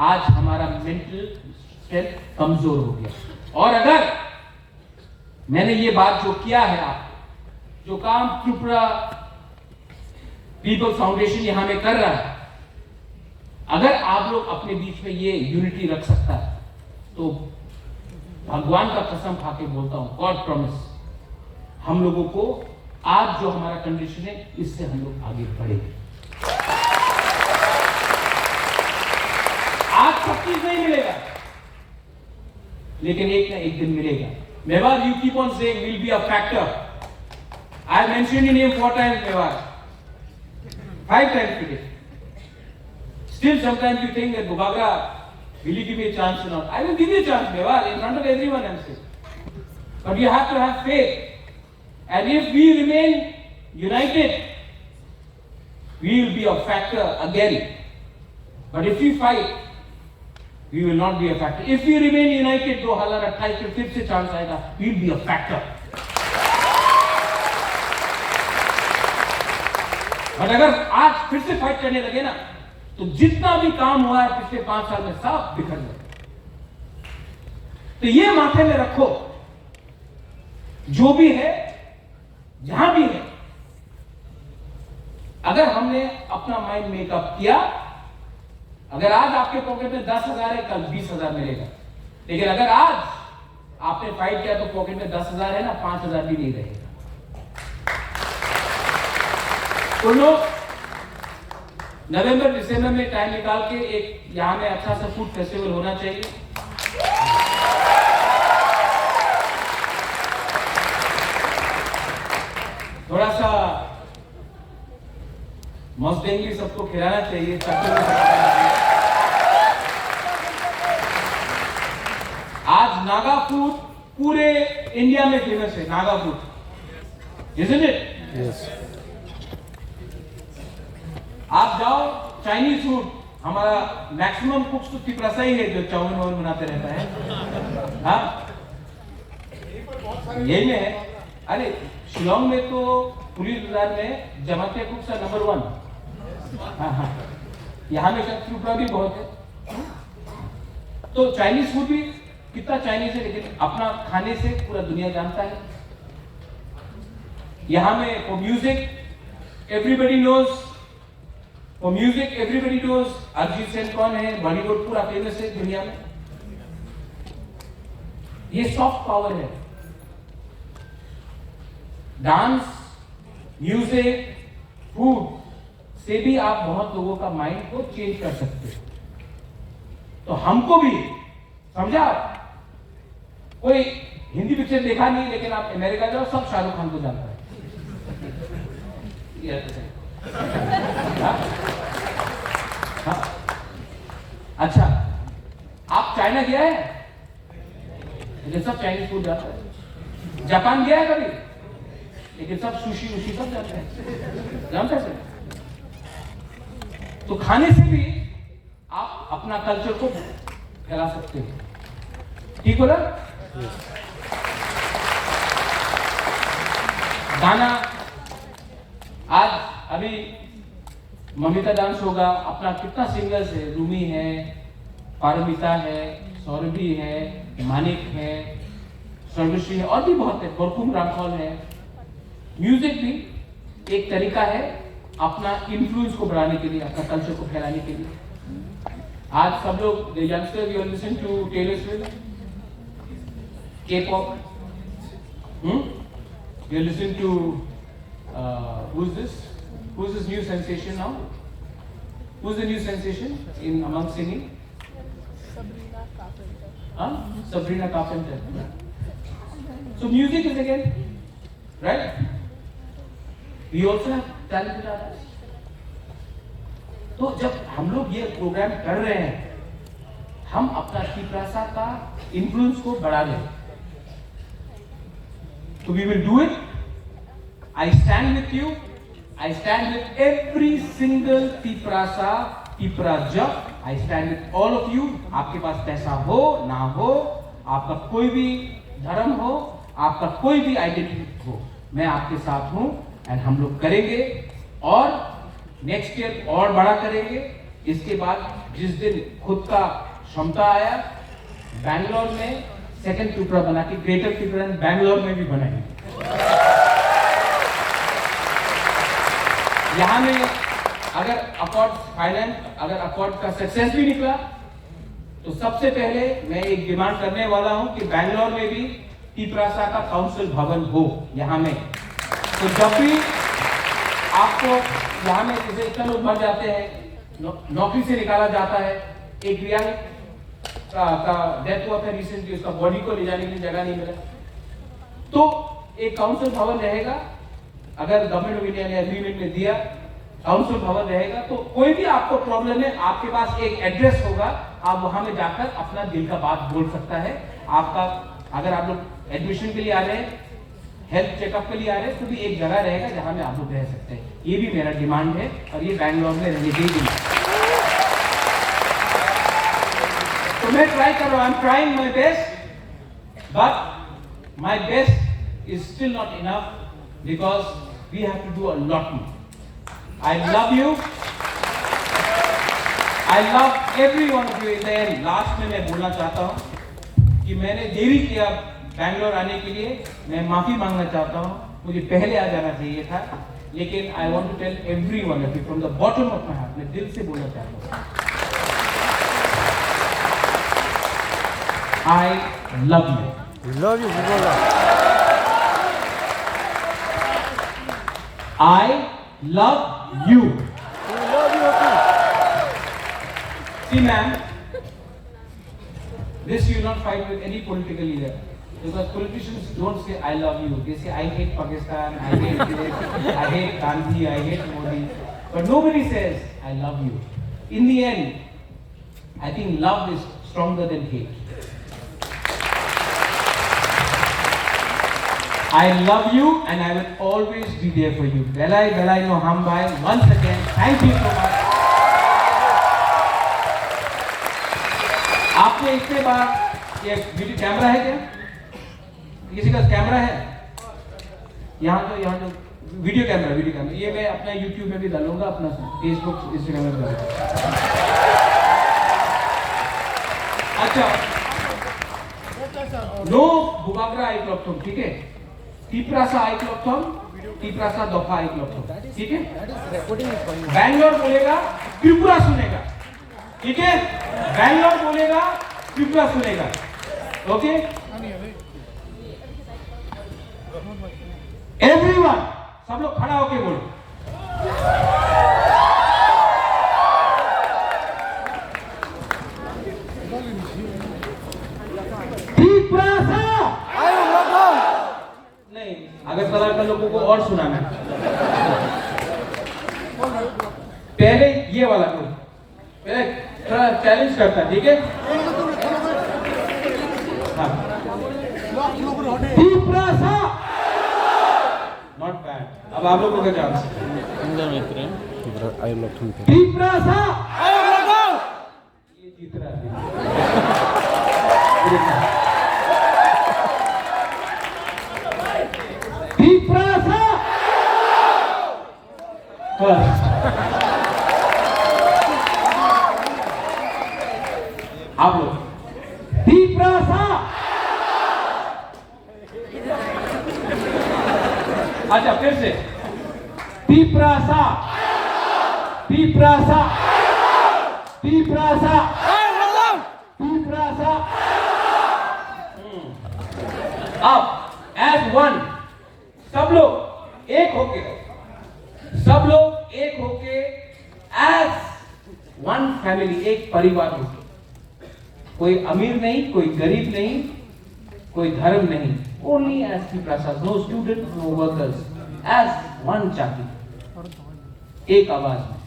Speaker 2: आज हमारा मेंटल स्ट्रेंथ कमजोर हो गया। और अगर मैंने ये बात जो किया है, आप जो काम त्रिपुरा पीपल फाउंडेशन यहां में कर रहा है, अगर आप लोग अपने बीच में ये यूनिटी रख सकता है तो भगवान का कसम खा के बोलता हूं, गॉड प्रॉमिस, हम लोगों को आज जो हमारा कंडीशन है इससे हम लोग आगे बढ़ेंगे। आज सब चीज नहीं मिलेगा, लेकिन एक ना एक दिन मिलेगा। Mewar, you keep on saying will be a factor. I mention your name 4 times, Mewar, 5 times today. Still sometimes you think that Bubagra, will you give me a chance or not? I will give you a chance, Mewaड़, in front of everyone I'm saying. But you have to have faith. And if we remain united, we will be a factor again. But if we fight, we will not be a factor. If we remain united, तो हमारा 28 पे फिर से chance आएगा, we will be a factor. But अगर आज फिर से फाइट करने लगे ना, तो जितना भी काम हुआ है पिछले 5 साल में सब बिखर जाए। तो ये माथे में रखो, जो भी है, जहां भी है, अगर हमने अपना माइंड मेकअप किया, अगर आज आपके पॉकेट में 10,000 है, कल 20,000 मिलेगा। लेकिन अगर आज आपने फाइट किया तो पॉकेट में 10,000 है ना, 5,000 भी नहीं रहेगा। तो लोग नवंबर दिसंबर में टाइम निकाल के एक यहां में अच्छा सा फूड फेस्टिवल होना चाहिए। थोड़ा सा मस्त देंगे, सबको खिलाना चाहिए, सबको फूड पूरे इंडिया में फेमस है, Naga food, isn't it?
Speaker 3: Yes.
Speaker 2: आप जाओ चाइनीज फूड, हमारा मैक्सिमम कुक्स तो तिपरासा ही है जो चाउमीन वाउमीन बनाते रहता है। हाँ, यही में है। अरे शिलोंग में तो पुलिस बाजार में जमातिया कुक्स है नंबर 1। हाँ हाँ, यहाँ में शायद त्रिपुरा भी बहुत है। तो चाइनीज फूड भी कितना चाइनीज है, लेकिन अपना खाने से पूरा दुनिया जानता है। यहाँ में for music everybody knows, for music everybody knows Arijit Singh कौन है, बॉलीवुड पूरा फेमस है दुनिया में। ये सॉफ्ट पावर है। डांस, म्यूजिक, फूड से भी आप बहुत लोगों का माइंड को चेंज कर सकते हो। तो हमको भी समझा, कोई हिंदी पिक्चर देखा नहीं, लेकिन आप अमेरिका जाओ सब शाहरुख खान को जानता है। हाँ? हाँ? अच्छा, आप चाइना गया है, लेकिन सब चाइनीज फूड जानता है। जापान गया है कभी, लेकिन सब सुशी उशी सब जानते हैं, जानते हैं। तो खाने से भी आप अपना कल्चर को फैला सकते हो। ठीक बोला? गाना आज अभी ममिता डांस होगा, अपना कितना सिंगर्स है, रूमी है, पारमिता है, सौरभी है, मानिक है, सर्वश्री है, और भी बहुत है, बरकुम रामखौल है। म्यूजिक भी एक तरीका है अपना इन्फ्लुएंस को बढ़ाने के लिए, अपना कल्चर को फैलाने के लिए। आज सब लोग youngster you listen to Taylor Swift, K-pop, you listen to who's this new sensation now? Who's the new sensation in among singing?
Speaker 4: Sabrina Carpenter.
Speaker 2: Huh? Sabrina Carpenter. So music is again, right? We also have talented artists. तो जब हम लोग ये programme कर रहे हैं, हम अपना तिपरासा का इन्फ्लुएंस को बढ़ा रहे हैं। So we will do it. I stand with you. I stand with every single Tiprasa, Tipraja. I stand with all of you. आपके पास पैसा हो ना हो, आपका कोई भी धर्म हो, आपका कोई भी आइडेंटिटी हो, मैं आपके साथ हूँ। एंड हम लोग करेंगे और नेक्स्ट ईयर और बड़ा करेंगे। इसके बाद जिस दिन खुद का क्षमता आया, बैंगलोर में सेकंड त्रिपुरा बना के ग्रेटर त्रिपुरा बैंगलोर में भी बनाएंगे। यहाँ में अगर अकॉर्ड फाइनेंस, अगर अकॉर्ड का सक्सेस भी निकला, तो सबसे पहले मैं एक डिमांड करने वाला हूँ कि बैंगलोर में भी तिपरासा का काउंसिल भवन हो यहाँ में। तो जब भी आपको यहाँ में जैसे इतने लोग मर जाते हैं, नौकरी से निकाला जाता है, एक रियल का डेथ हुआ था रिसेंटली, उसका बॉडी को ले जाने के लिए जगह नहीं मिला, तो एक काउंसिल भवन रहेगा। अगर गवर्नमेंट ऑफ इंडिया ने एग्रीमेंट में दिया काउंसिल भवन रहेगा, तो कोई भी आपको प्रॉब्लम है, आपके पास एक एड्रेस होगा, आप वहां में जाकर अपना दिल का बात बोल सकता है। आपका अगर आप लोग एडमिशन के लिए आ रहे हैं, हेल्थ चेकअप के लिए आ रहे हैं, तो भी एक जगह रहेगा जहां में आप लोग रह सकते हैं। ये भी मेरा डिमांड है और ये बैंगलोर में रहने देगी। तो मैं ट्राई कर रहा हूं, I am trying my best, but my best is still not enough because we have to do a lot more. I love you, I love every one of you. In the end लास्ट में मैं बोलना चाहता हूं कि मैंने देरी किया बैंगलोर आने के लिए, मैं माफी मांगना चाहता हूं, मुझे पहले आ जाना चाहिए था, लेकिन I want to tell every one of you from the bottom of my heart, मैं दिल से बोलना चाहता हूं, I love you.
Speaker 3: Love you, Bubola.
Speaker 2: I love you.
Speaker 3: We love you too.
Speaker 2: See, ma'am, this you will not fight with any political leader. Because politicians don't say I love you. They say I hate Pakistan, I hate this, I hate Gandhi, I hate Modi. But nobody says I love you. In the end, I think love is stronger than hate. I love you and I will always be there for you. Belai no ham bhai. Once again, thank you so much. आपने इतने बार ये video camera है क्या? किसी का camera है? यहाँ तो वीडियो कैमरा ये मैं अपना YouTube में भी डालूंगा, अपना Facebook इंस्टाग्राम में डालूंगा। अच्छा, नो बुबाग्रा आई क्लॉक तुम, ठीक है? टीप्रासा आई क्लॉक तुम, टीप्रासा दोफा आई क्लॉक तुम, ठीक है? बैंगलोर बोलेगा, त्रिपुरा सुनेगा, ठीक है? बैंगलोर बोलेगा, त्रिपुरा सुनेगा, ओके? एवरीवन, सब लोग खड़ा होके बोलो। त्रिपुरा नहीं, अगरतला के लोगों को और सुनाना। पहले ये वाला को पहले थोड़ा चैलेंज करता, ठीक है? Not bad. अब आप लोगों का चांस।
Speaker 3: I love him.
Speaker 2: ये जीत रहा है। आप लोग अच्छा फिर से तीप्रासा अब एज वन सब लोग एक होके एज वन फैमिली, एक परिवार होके, कोई अमीर नहीं, कोई गरीब नहीं, कोई धर्म नहीं, only as Tiprasa, no student, no workers, as one जाति, एक आवाज में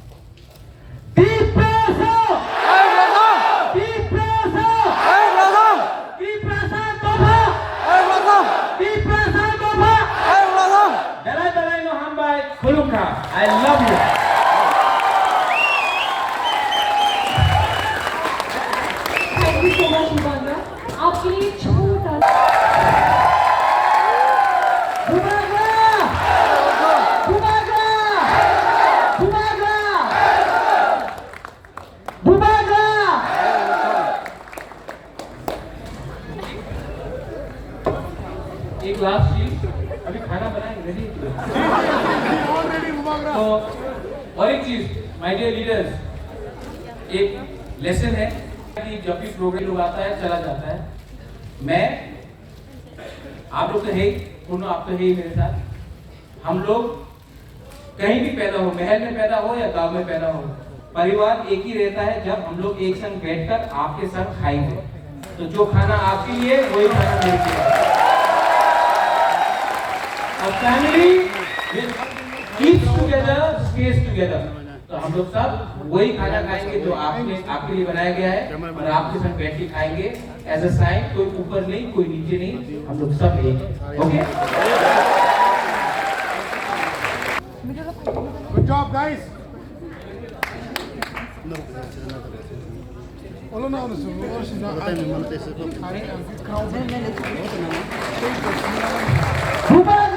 Speaker 2: Tiprasa Belai no hambai khulukha. I love you.
Speaker 4: Thank you so much, Bubagra. आपके लिए छोटा
Speaker 2: एक लास्ट चीज, अभी खाना बनाएंगे, रेडी? तो और एक चीज, माय डियर लीडर्स, एक लेसन है कि जब भी प्रोग्राम लोग आता है चला जाता है, मैं आप लोग तो है, आप तो है ही मेरे साथ, हम लोग कहीं भी पैदा हो, महल में पैदा हो या गांव में पैदा हो, परिवार एक ही रहता है जब हम लोग एक संग बैठकर आपके साथ खाएंगे। तो जो खाना आपके लिए वही खाना मेरे लिए। A family eats together, stays together. तो हम लोग सब वही खाना खाएंगे जो आपके लिए बनाया गया है और आपके साथ बैठ के खाएंगे एज अ साइन, कोई ऊपर नहीं, कोई नीचे नहीं, हम लोग सब एक, okay?
Speaker 5: Good job, guys.
Speaker 3: Bye.